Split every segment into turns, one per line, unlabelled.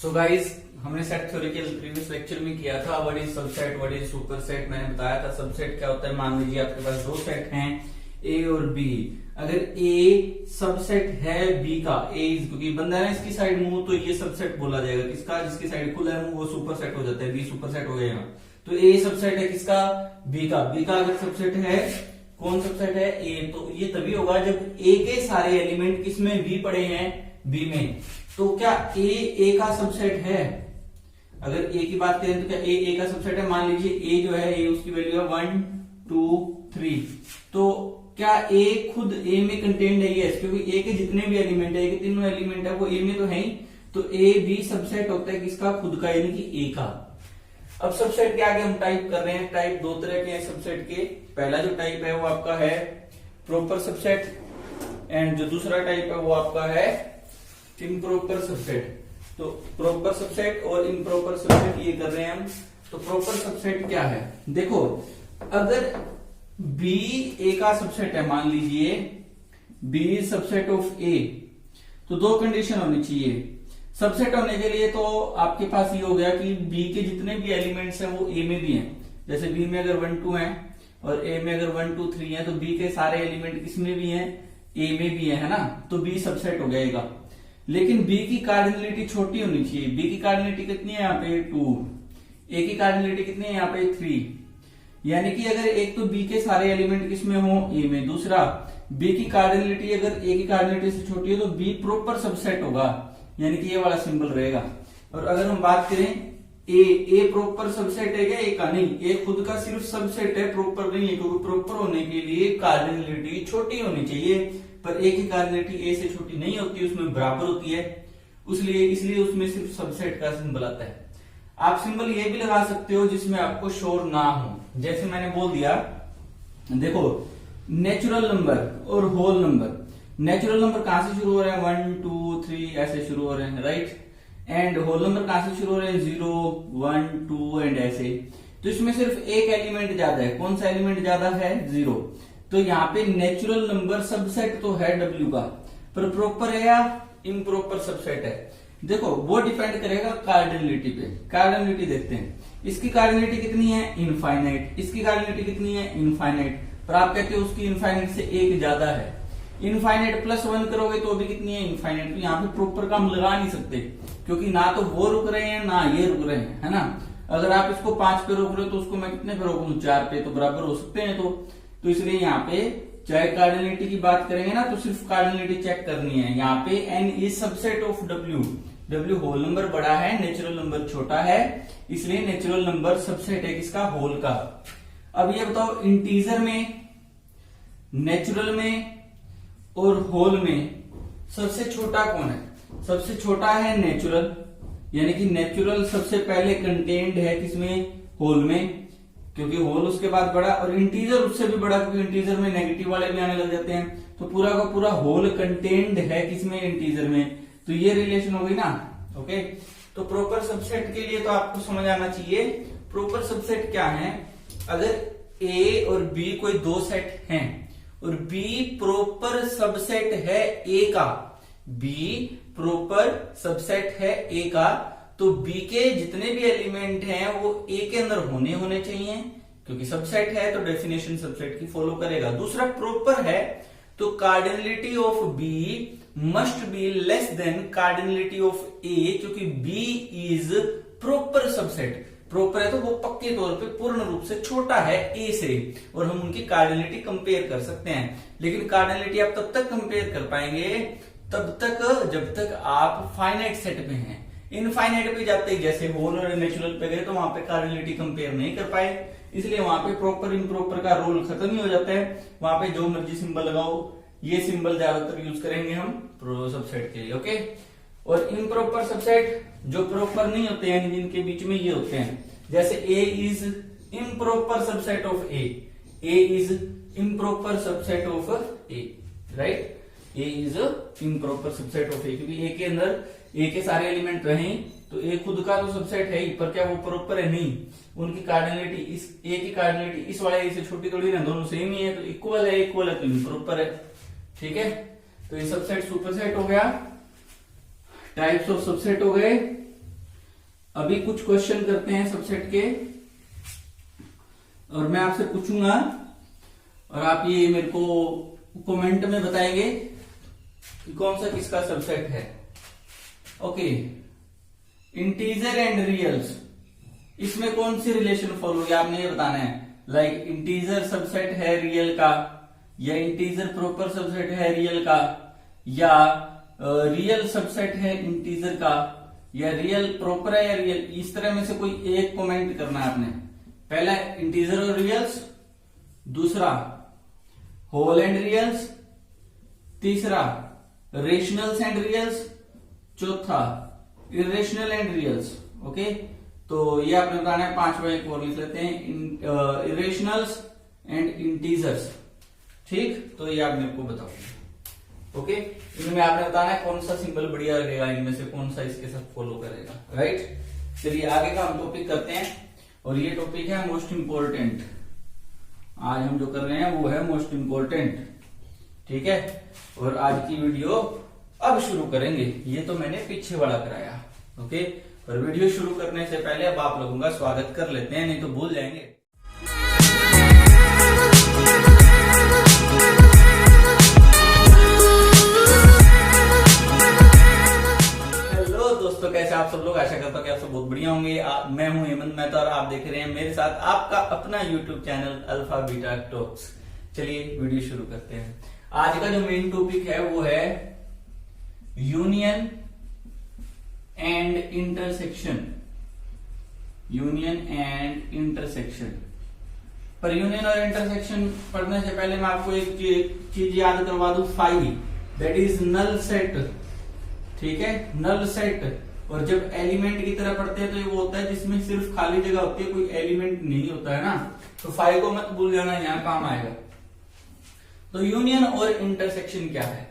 So guys हमने set theory के previous lecture में किया था what is subset what is super set. मैंने बताया था सबसेट क्या होता है। मान लीजिए आपके पास दो सेट हैं ए और बी। अगर ए सबसेट है बी का, क्योंकि बंदा है ना इसकी साइड मुंह, तो ये सबसेट बोला जाएगा किसका, जिसकी साइड खुला है मुंह वो सुपर सेट हो जाता है, बी सुपर सेट हो जाएगा। तो ए सबसेट है किसका, बी का। बी का अगर सबसेट है, कौन सबसेट है, ए, तो ये तभी होगा जब ए के सारे एलिमेंट किसमें, बी पड़े हैं बी में। तो क्या ए का सबसेट है? अगर ए की बात करें तो क्या ए का सबसेट है? मान लीजिए ए जो है, ए उसकी वैल्यू है 1 2 3। तो क्या ए खुद ए में कंटेन्ड है? यस, क्योंकि ए के जितने भी एलिमेंट है, ए के तीनों एलिमेंट है वो ए में तो है ही। तो ए बी सबसेट होता है किसका, खुद का, यानी कि ए का। अब सबसेट के आगे हम टाइप कर रहे हैं। टाइप दो तरह के हैं सबसेट के। पहला जो टाइप है वो आपका है प्रॉपर सबसेट, एंड जो दूसरा टाइप है वो आपका है इम्प्रॉपर सबसेट। तो प्रॉपर सबसेट और इम्प्रॉपर सबसेट ये कर रहे हैं हम। तो प्रॉपर सबसेट क्या है, देखो, अगर बी ए का सबसेट है, मान लीजिए बी सबसेट ऑफ ए, तो दो कंडीशन होनी चाहिए सबसेट होने के लिए। तो आपके पास ये हो गया कि बी के जितने भी एलिमेंट्स हैं वो ए में भी हैं। जैसे बी में अगर 1 2 है और ए में अगर 1 2 3 है, तो बी के सारे एलिमेंट किस में भी हैं, ए में भी है ना। तो बी सबसेट हो जाएगा। लेकिन बी की कार्डिनलिटी छोटी होनी चाहिए। बी की कार्डिनलिटी कितनी है यहाँ पे 2, ए की कार्डिनलिटी कितनी है यहाँ पे 3। यानी कि अगर एक तो बी के सारे एलिमेंट किसमें हो, ए में। दूसरा, बी की कार्डिनलिटी अगर ए की कार्डिनलिटी से छोटी है तो बी प्रॉपर सबसेट होगा, यानी कि ये वाला सिंबल रहेगा। और अगर हम बात करें ए प्रॉपर सबसेट है क्या, ए का नहीं, ए खुद का सिर्फ सबसेट है, प्रॉपर नहीं है। क्योंकि प्रॉपर होने के लिए कार्डिनलिटी छोटी होनी चाहिए, पर ए की कार्डिनलिटी ए से छोटी नहीं होती, उसमें बराबर होती है, इसलिए उसमें सिर्फ सबसेट का सिंबल आता है। आप सिंबल ये भी लगा सकते हो जिसमें आपको शोर ना हो। जैसे मैंने बोल दिया, देखो, नेचुरल नंबर और होल नंबर। नेचुरल नंबर कहां से शुरू हो रहे हैं, 1 2 3 ऐसे शुरू हो रहे हैं, राइट। एंड होल नंबर कहां से शुरू हो रहे हैं, 0 1 2 एंड ऐसे। तो इसमें सिर्फ एक एलिमेंट ज्यादा है। कौन सा एलिमेंट ज्यादा है, 0। तो यहाँ पे नेचुरल नंबर सबसेट तो है W का, पर प्रॉपर है या इम्प्रॉपर सबसेट है, देखो वो डिपेंड करेगा कार्डिनलिटी पे। कार्डिनलिटी देखते हैं, इसकी कार्डिनलिटी कितनी है, इनफाइनाइट। इसकी कार्डिनलिटी कितनी है, इनफाइनाइट। पर आप कहते हो उसकी इनफाइनाइट से एक ज्यादा है। इनफाइनाइट प्लस 1 करोगे तो भी कितनी है, इनफाइनाइट। तो यहाँ पे प्रॉपर का हम लगा नहीं सकते, क्योंकि ना तो वो रुक रहे हैं ना ये रुक रहे हैं, है ना। अगर आप इसको 5 पे रोक रहे हो तो उसको मैं कितने पे रोकूं, 4 पे, तो बराबर हो सकते हैं। तो इसलिए यहाँ पे चाहे कार्डिनलिटी की बात करेंगे ना, तो सिर्फ कार्डिनलिटी चेक करनी है। यहाँ पे N is subset of W. W whole number बड़ा है, नेचुरल नंबर छोटा है, इसलिए नेचुरल नंबर सबसेट है किसका, होल का। अब ये बताओ, इंटीजर में, नेचुरल में और होल में सबसे छोटा कौन है? सबसे छोटा है नेचुरल, यानी कि नेचुरल सबसे पहले कंटेन्ड है किसमें, होल में, क्योंकि होल उसके बाद बड़ा, और इंटीजर उससे भी बड़ा, क्योंकि इंटीजर में नेगेटिव वाले भी आने लग जाते हैं। तो पूरा का पूरा होल कंटेन्ड है किसमें, इंटीजर में। तो ये रिलेशन हो गई ना, ओके। तो प्रॉपर सबसेट के लिए तो आपको समझ आना चाहिए प्रॉपर सबसेट क्या है। अगर ए और बी कोई दो सेट हैं और बी प्रॉपर सबसेट है ए का, बी प्रॉपर सबसेट है ए का, तो बी के जितने भी एलिमेंट हैं वो ए के अंदर होने चाहिए, क्योंकि सबसेट है तो डेफिनेशन सबसेट की फॉलो करेगा। दूसरा, प्रॉपर है तो cardinality of B must be less than cardinality of A, क्योंकि B is proper subset. Proper है तो वो पक्के तौर पे पूर्ण रूप से छोटा है ए से, और हम उनकी कार्डिनलिटी कंपेयर कर सकते हैं। लेकिन कार्डिनलिटी आप तब तक कंपेयर कर पाएंगे तब तक जब तक आप फाइनाइट सेट में हैं। इनफाइनाइट पे जाते ही, जैसे होल और नेचुरल पे गए, तो वहां पे कार्डिनलिटी कंपेयर नहीं कर पाए, इसलिए वहां पे प्रॉपर इम्प्रॉपर का रोल खत्म ही हो जाता है। वहां पे जो मर्जी सिंबल लगाओ, ये सिंबल ज्यादातर यूज करेंगे हम सबसेट के लिए, ओके। और इम्प्रॉपर सबसेट जो प्रॉपर नहीं होते हैं, जिनके बीच में ये होते हैं, जैसे A is improper subset of A, A is improper subset of A, right. A is improper subset of A, क्योंकि ए के अंदर ए के सारे एलिमेंट रहे, तो ए खुद का तो सबसेट है ही, पर क्या वो प्रॉपर है, नहीं। उनकी कार्डिनलिटी, इस ए की कार्डिनलिटी इस वाले ए से छोटी थोड़ी ना, दोनों सेम ही है, तो इक्वल है तो इम्प्रॉपर है, ठीक है। तो ये सबसेट सुपरसेट हो गया, टाइप्स ऑफ सबसेट हो गए, अभी कुछ क्वेश्चन करते हैं सबसेट के, और मैं आपसे पूछूंगा और आप ये मेरे को कमेंट में बताएंगे कि कौन सा किसका सबसेट है। ओके, इंटीजर एंड रियल्स, इसमें कौन सी रिलेशन फॉलो होगी आपने ये बताना है। लाइक इंटीजर सबसेट है रियल का, या इंटीजर प्रॉपर सबसेट है रियल का, या रियल सबसेट है इंटीजर का, या रियल प्रॉपर है या रियल, इस तरह में से कोई एक कमेंट करना है आपने। पहला इंटीजर और रियल्स, दूसरा होल एंड रियल्स, तीसरा रेशनल्स एंड रियल्स, चौथा इरेशनल एंड रियल्स। ओके, तो ये आपने बताना है। पांचवा एक और लिख लेते हैं, इरेशनल्स एंड इंटीजर्स। ठीक, तो ये आप मेरे को बताओ। ओके, इनमें आपने बताना है कौन सा सिंबल बढ़िया लगेगा, इनमें से कौन सा इसके साथ फॉलो करेगा। राइट, चलिए आगे का हम टॉपिक करते हैं, और ये टॉपिक है मोस्ट इंपोर्टेंट। आज हम जो कर रहे हैं वो है मोस्ट इंपोर्टेंट। ठीक है, और आज की वीडियो अब शुरू करेंगे। ये तो मैंने पीछे वाला कराया। ओके, और वीडियो शुरू करने से पहले अब आप लोगों का स्वागत कर लेते हैं, नहीं तो भूल जाएंगे। दोस्तों, कैसे आप सब लोग? आशा करता हूँ कि आप सब बहुत बढ़िया होंगे। मैं हूं हेमंत मेहता और आप देख रहे हैं मेरे साथ आपका अपना YouTube channel alpha beta talks. चलिए वीडियो शुरू करते हैं। आज का जो मेन टॉपिक है वो है union and intersection. Union and intersection. पर यूनियन और इंटरसेक्शन पढ़ने से पहले मैं आपको एक चीज याद करवा दूं, phi, that is null set. ठीक है, नल सेट। और जब एलिमेंट की तरह पढ़ते हैं तो ये वो होता है जिसमें सिर्फ खाली जगह होती है, कोई एलिमेंट नहीं होता है ना। तो फाइव को मत भूल जाना, यहां काम आएगा। तो यूनियन और इंटरसेक्शन क्या है?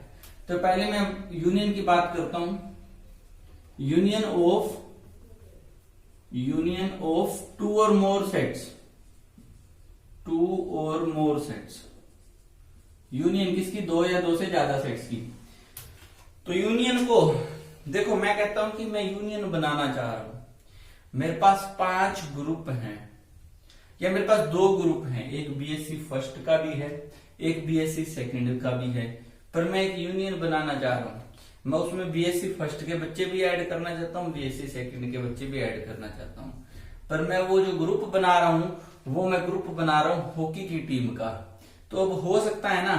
तो पहले मैं यूनियन की बात करता हूं। यूनियन ऑफ टू और मोर सेट्स। टू और मोर सेट्स। यूनियन किसकी? दो या दो से ज्यादा सेट्स की। तो यूनियन को देखो, मैं कहता हूं कि मैं यूनियन बनाना चाह रहा हूं। मेरे पास 5 ग्रुप हैं, या मेरे पास 2 ग्रुप हैं, एक बीएससी फर्स्ट का भी है, एक बीएससी सेकंड का भी है। पर मैं एक यूनियन बनाना चाह रहा हूं। मैं उसमें बीएससी फर्स्ट के बच्चे भी ऐड करना चाहता हूं, बीएससी सेकंड के बच्चे भी ऐड करना चाहता हूं। पर मैं वो जो ग्रुप बना रहा हूं वो मैं ग्रुप बना रहा हूं हॉकी की टीम का। तो अब हो सकता है ना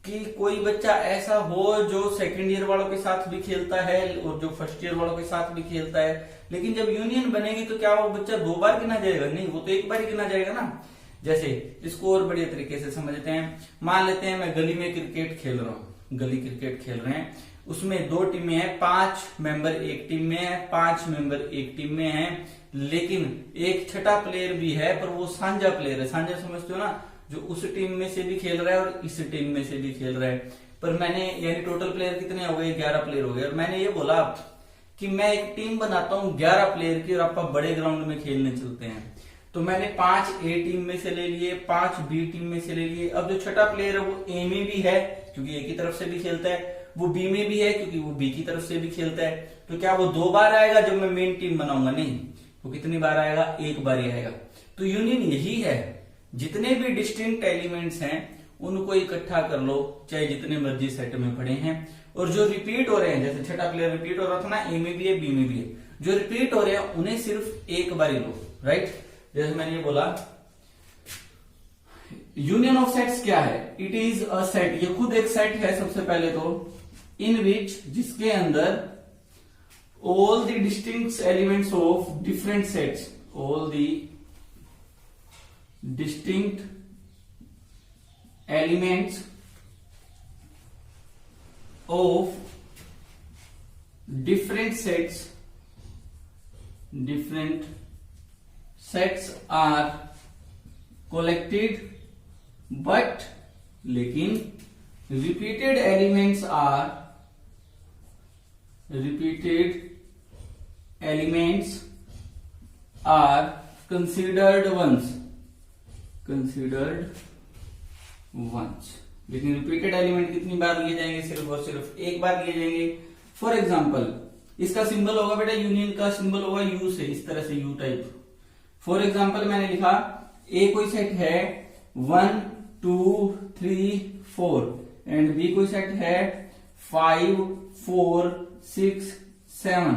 कि कोई बच्चा ऐसा हो जो सेकंड ईयर वालों के साथ भी खेलता है और जो फर्स्ट ईयर वालों के साथ भी खेलता है, लेकिन जब यूनियन बनेगी तो क्या वो बच्चा 2 बार गिना जाएगा? नहीं, वो तो एक बार ही गिना जाएगा ना। जैसे इसको और बढ़िया तरीके से समझते हैं। मान लेते हैं मैं गली में क्रिकेट खेल रहा हूँ, गली क्रिकेट खेल रहे हैं, उसमें 2 टीमें हैं, 5 मेंबर एक टीम में है, 5 मेंबर एक टीम में है, लेकिन एक छठा प्लेयर भी है, पर वो साझा प्लेयर है। साझा समझते हो ना, जो उस टीम में से भी खेल रहा है और इस टीम में से भी खेल रहा है। पर मैंने, यानी टोटल प्लेयर कितने हो गए? 11 प्लेयर हो गए। और मैंने ये बोला कि मैं एक टीम बनाता हूं 11 प्लेयर की, और आप बड़े ग्राउंड में खेलने चलते हैं। तो मैंने 5 ए टीम में से ले लिए, 5 बी टीम में से ले लिए। अब जो छठा प्लेयर है वो ए में भी है क्योंकि ए की तरफ से भी खेलता है, वो बी में भी है क्योंकि वो बी की तरफ से भी खेलता है। तो क्या वो 2 बार आएगा जब मैं मेन टीम बनाऊंगा? नहीं, वो कितनी बार आएगा? 1 बार ही आएगा। तो यूनियन यही है, जितने भी डिस्टिंक्ट एलिमेंट्स हैं उनको इकट्ठा कर लो, चाहे जितने मर्जी सेट में पड़े हैं, और जो रिपीट हो रहे हैं, जैसे छठा प्लेयर रिपीट हो रहा था ना, ए में भी है बी में भी है, जो रिपीट हो रहे हैं उन्हें सिर्फ एक बार ही लो। राइट, जैसे मैंने ये बोला यूनियन ऑफ सेट्स क्या है? इट इज अ सेट, ये खुद एक सेट है सबसे पहले तो, इन विच, जिसके अंदर all the distinct elements of different sets, all the distinct elements of different sets are collected, but लेकिन repeated elements are considered once, लेकिन रिपीटेड एलिमेंट कितनी बार लिए जाएंगे? सिर्फ और सिर्फ एक बार लिए जाएंगे। फॉर एग्जाम्पल इसका सिंबल होगा बेटा, यूनियन का सिंबल होगा यू से, इस तरह से यू टाइप। फॉर एग्जाम्पल मैंने लिखा ए कोई सेट है 1 2 3 4 एंड बी कोई सेट है 5 4 6 7,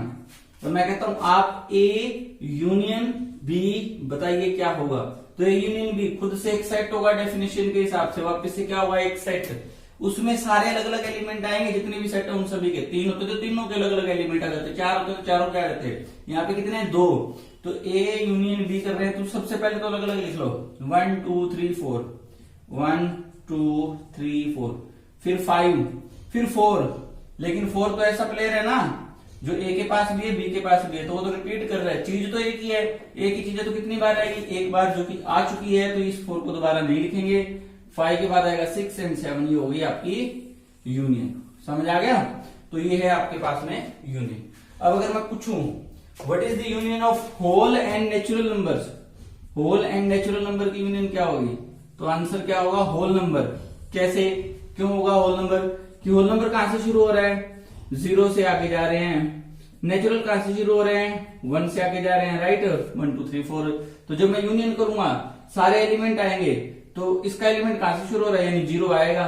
तो मैं कहता हूं आप ए यूनियन बी बताइए क्या होगा। तो ए यूनियन बी खुद से एक सेट होगा डेफिनेशन के हिसाब से, वापस से क्या होगा एक सेट, उसमें सारे अलग अलग एलिमेंट आएंगे, जितने भी सेट है उन सभी के, 3 होते तो तीनों के अलग अलग एलिमेंट आ जाते, 4 होते तो चारों के आ जाते। यहाँ पे कितने हैं 2, तो ए यूनियन बी कर रहे हैं, तो सबसे पहले तो अलग अलग लिख लो 1 2 3 4, 1 2 3 4, फिर 5, फिर 4, लेकिन 4 तो ऐसा प्लेयर है ना जो ए के पास भी है बी के पास भी है, तो वो तो रिपीट कर रहा है, चीज तो एक ही है, एक ही चीज है तो कितनी बार आएगी, एक बार जो कि आ चुकी है, तो इस 4 को दोबारा नहीं लिखेंगे। 5 के बाद आएगा 6 एंड 7, ये हो गई आपकी यूनियन। समझ आ गया? तो ये है आपके पास में यूनियन। अब अगर मैं पूछूं what is the union of whole and natural numbers, whole and natural number की यूनियन क्या होगी, तो आंसर क्या होगा होल नंबर। कैसे, क्यों होगा होल नंबर, कि होल नंबर कहां से शुरू हो रहा है, 0 से आगे जा रहे हैं, नेचुरल कहां से शुरू हो रहे हैं 1 से आगे जा रहे हैं, राइट 1 2 3 4। तो जब मैं यूनियन करूंगा सारे एलिमेंट आएंगे, तो इसका एलिमेंट कहां से शुरू हो रहा है, यानी 0 आएगा,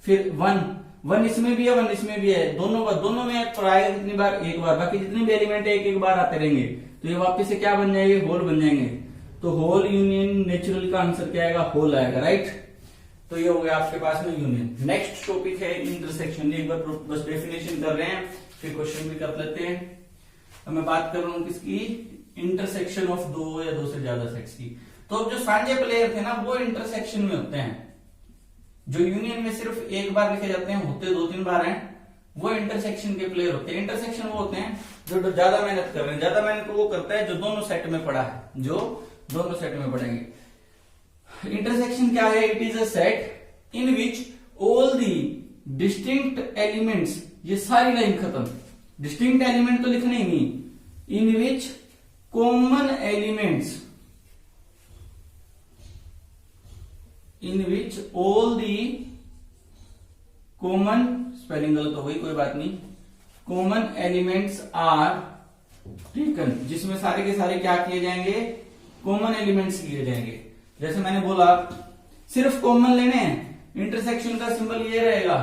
फिर 1 इसमें भी है 1 इसमें भी है, दोनों में आएगा कितनी बार, एक बार, बाकी जितने भी एलिमेंट है एक एक बार आते रहेंगे, तो ये वापस से क्या बन जाएंगे, होल बन जाएंगे। तो होल यूनियन नेचुरल का आंसर क्या आएगा, होल आएगा, राइट। तो ये हो गया आपके पास में यूनियन। नेक्स्ट टॉपिक है इंटरसेक्शन, एक बार बस डेफिनेशन कर रहे हैं फिर क्वेश्चन भी कर लेते हैं। अब मैं बात कर रहा हूं किसकी, इंटरसेक्शन ऑफ 2 या 2 से ज्यादा सेट्स की। तो अब जो सांझे प्लेयर थे ना वो इंटरसेक्शन में होते हैं, जो यूनियन में सिर्फ एक बार लिखे जाते हैं, होते 2-3 बार हैं, वो इंटरसेक्शन के प्लेयर होते हैं। इंटरसेक्शन वो होते हैं जो ज्यादा मेहनत कर रहे हैं, ज्यादा मेहनत वो करता है जो दोनों सेट में पड़ा है, जो दोनों सेट में पढ़ेंगे। इंटरसेक्शन क्या है, it is a set in which all the distinct elements, ये सारी लाइन खत्म, डिस्टिंक्ट एलिमेंट तो लिखने ही नहीं, in which common elements, in which all the common, spelling गलत हो गई कोई बात नहीं, कॉमन एलिमेंट्स आर टेकन, जिसमें सारे के सारे क्या किए जाएंगे, कॉमन एलिमेंट्स लिए जाएंगे। जैसे मैंने बोला सिर्फ कॉमन लेने हैं, इंटरसेक्शन का सिंबल ये रहेगा,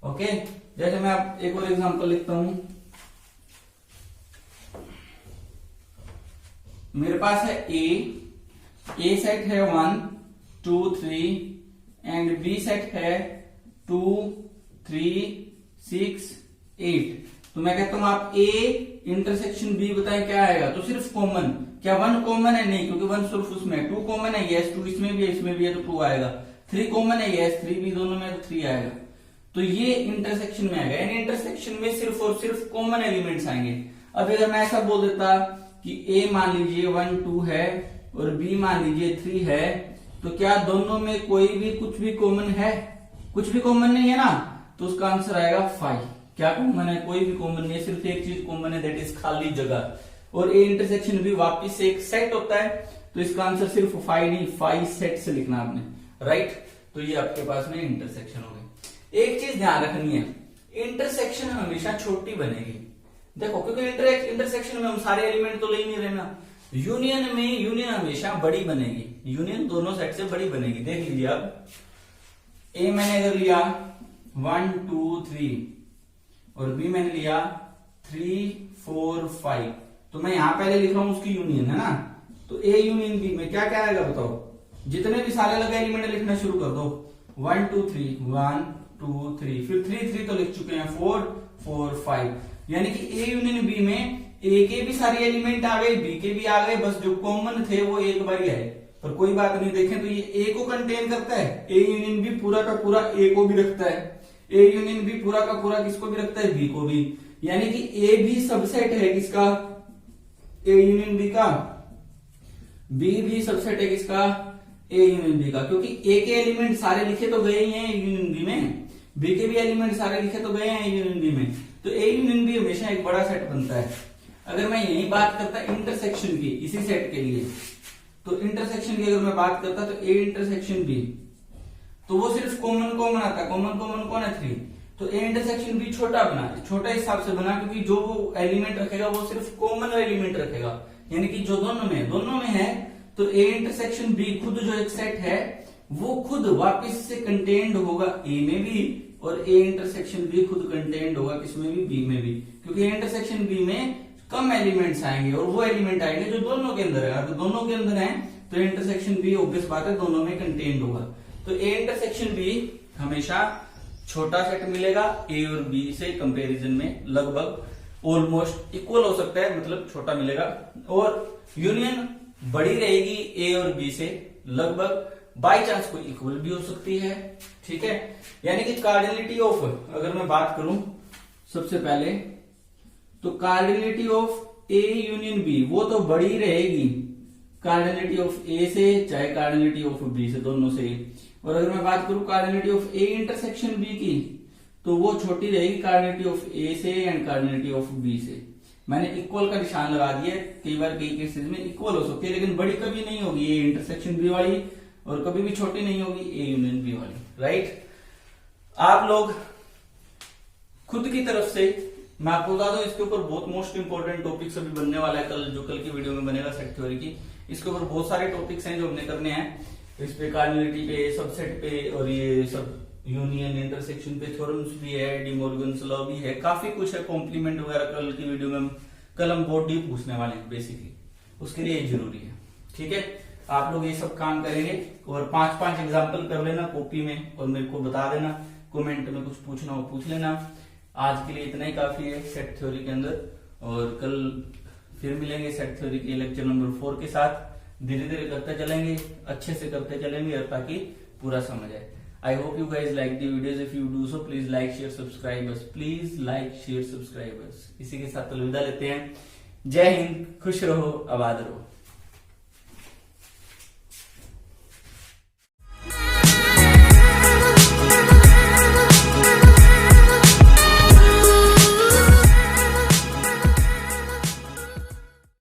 ओके। जैसे मैं आप एक और एग्जांपल लिखता हूं, मेरे पास है ए सेट है 1 2 3 एंड बी सेट है 2 3 6 8। तो मैं कहता हूं आप ए इंटरसेक्शन बी बताएं क्या आएगा, तो सिर्फ कॉमन, क्या 1 कॉमन है, नहीं, क्योंकि 1 सिर्फ उसमें है, 2 कॉमन है, यस 2 इसमें भी है इसमें भी है तो 2 आएगा, 3 कॉमन है, यस 3 भी दोनों में तो 3 आएगा। तो ये इंटरसेक्शन में आएगा, यानी इंटरसेक्शन में सिर्फ और सिर्फ कॉमन एलिमेंट्स आएंगे। अब अगर मैं ऐसा बोल देता कि ए मान लीजिए 1 2 है और बी मान लीजिए 3 है, तो क्या दोनों में कोई भी कुछ भी कॉमन है, कुछ भी कॉमन नहीं है ना, तो उसका आंसर आएगा 5। क्या कॉमन है, कोई भी कॉमन नहीं है, सिर्फ एक चीज कॉमन है, दैट इज खाली जगह। और ए इंटरसेक्शन भी वापिस से एक सेट होता है, तो इसका आंसर सिर्फ 5 नहीं 5 सेट से लिखना आपने, राइट। तो ये आपके पास में इंटरसेक्शन हो गए। एक चीज ध्यान रखनी है, इंटरसेक्शन हमेशा छोटी बनेगी, देखो, क्योंकि इंटरसेक्शन में हम सारे एलिमेंट तो ले ही नहीं रहना। यूनियन में यूनियन हमेशा बड़ी बनेगी, यूनियन दोनों सेट से बड़ी बनेगी। देख लीजिए अब ए मैंने अगर लिया 1 2 3 और बी मैंने लिया 3 4 5, तो मैं यहां पहले लिख रहा हूं उसकी यूनियन है ना, तो ए यूनियन बी में क्या क्या आएगा बताओ, जितने भी सारे लगे एलिमेंट लिखना शुरू कर दो, 1 2 3 1 2 3, फिर 3 3 तो लिख चुके हैं, 4 4 5, यानी कि ए यूनियन बी में ए के भी सारे एलिमेंट आ गए, बी के भी आ गए, बस जो कॉमन थे वो एक बार ही आए। पर कोई बात नहीं, देखें तो ये ए को कंटेन करता है, ए यूनियन बी पूरा का पूरा ए को भी रखता है, ए यूनियन बी पूरा का पूरा किसको भी रखता है, बी को भी, यानी कि ए भी सबसेट है किसका, ए यूनियन बी का, बी भी सबसेट है किसका, ए यूनियन बी का, क्योंकि ए के एलिमेंट सारे लिखे तो गए ही हैं यूनियन बी में, बी के भी एलिमेंट सारे लिखे तो गए हैं यूनियन बी में, तो ए यूनियन बी हमेशा एक बड़ा सेट बनता है। अगर मैं यही बात करता इंटरसेक्शन की इसी सेट के लिए, तो इंटरसेक्शन की अगर मैं बात करता तो ए इंटरसेक्शन बी, तो वो सिर्फ कॉमन कॉमन आता है, कॉमन कॉमन कौन है 3, तो ए इंटरसेक्शन बी छोटा बना, छोटा हिसाब से बना क्योंकि जो एलिमेंट रखेगा वो सिर्फ कॉमन एलिमेंट रखेगा, यानी कि जो दोनों में है। तो ए इंटरसेक्शन बी खुद जो एक सेट है वो खुद वापस से कंटेन्ड होगा ए में भी, और ए इंटरसेक्शन बी खुद कंटेन्ड होगा किसमें भी, बी में भी, क्योंकि ए इंटरसेक्शन बी में कम एलिमेंट्स आएंगे और वो एलिमेंट आएंगे जो दोनों के अंदर है। अगर दोनों के अंदर है तो इंटरसेक्शन बी ऑब्वियस बात है दोनों में कंटेन्ड होगा। तो ए इंटरसेक्शन बी हमेशा छोटा सेट मिलेगा, ए और बी से कंपैरिजन में लगभग ऑलमोस्ट इक्वल हो सकता है, मतलब छोटा मिलेगा। और यूनियन बड़ी रहेगी ए और बी से, लगभग बाई चांस कोई इक्वल भी हो सकती है, ठीक है। यानी कि कार्डिनलिटी ऑफ, अगर मैं बात करूं सबसे पहले, तो cardinality of A union B वो तो बड़ी रहेगी कार्डिनलिटी ऑफ ए से चाहे कार्डिनलिटी ऑफ बी से, दोनों से। और अगर मैं बात करूं cardinality of A intersection B की, तो वो छोटी रहेगी कार्डिनलिटी ऑफ ए से एंड कार्डिनलिटी ऑफ बी से। मैंने इक्वल का निशान लगा दिया, कई बार कई केसेस में इक्वल हो सकती है, लेकिन बड़ी कभी नहीं होगी ए इंटरसेक्शन बी वाली, और कभी भी छोटी नहीं होगी ए यूनियन बी वाली, राइट। आप लोग खुद की तरफ से, मैं आपको बता दूं इसके ऊपर बहुत मोस्ट इंपोर्टेंट टॉपिक्स अभी बनने वाला है, कल की वीडियो में बनेगा सेट थ्योरी की। इसके ऊपर बहुत सारे टॉपिक्स हैं जो हमने करने हैं, इस पे कार्डिनलिटी पे, सबसेट पे, और ये सब यूनियन इंटरसेक्शन पे थ्योरम्स भी है, डी मॉर्गन्स लॉ भी है, काफी कुछ है, कॉम्प्लीमेंट वगैरह कल की वीडियो में कल हम बहुत डीप पूछने वाले हैं बेसिकली, उसके लिए ये जरूरी है, ठीक है। आप लोग ये सब काम करेंगे और 5-5 एग्जाम्पल कर लेना कॉपी में और मेरे को बता देना, कमेंट में कुछ पूछना हो पूछ लेना। आज के लिए इतना ही काफी है सेट थ्योरी के अंदर, और कल फिर मिलेंगे सेट थ्योरी के लेक्चर नंबर 4 के साथ। धीरे धीरे करते चलेंगे, अच्छे से करते चलेंगे, और ताकि पूरा समझ आए। I hope you guys like the videos, if you do so please like share subscribe us, please like share subscribe us. इसी के साथ अलविदा लेते हैं। जय हिंद, खुश रहो, आबाद रहो।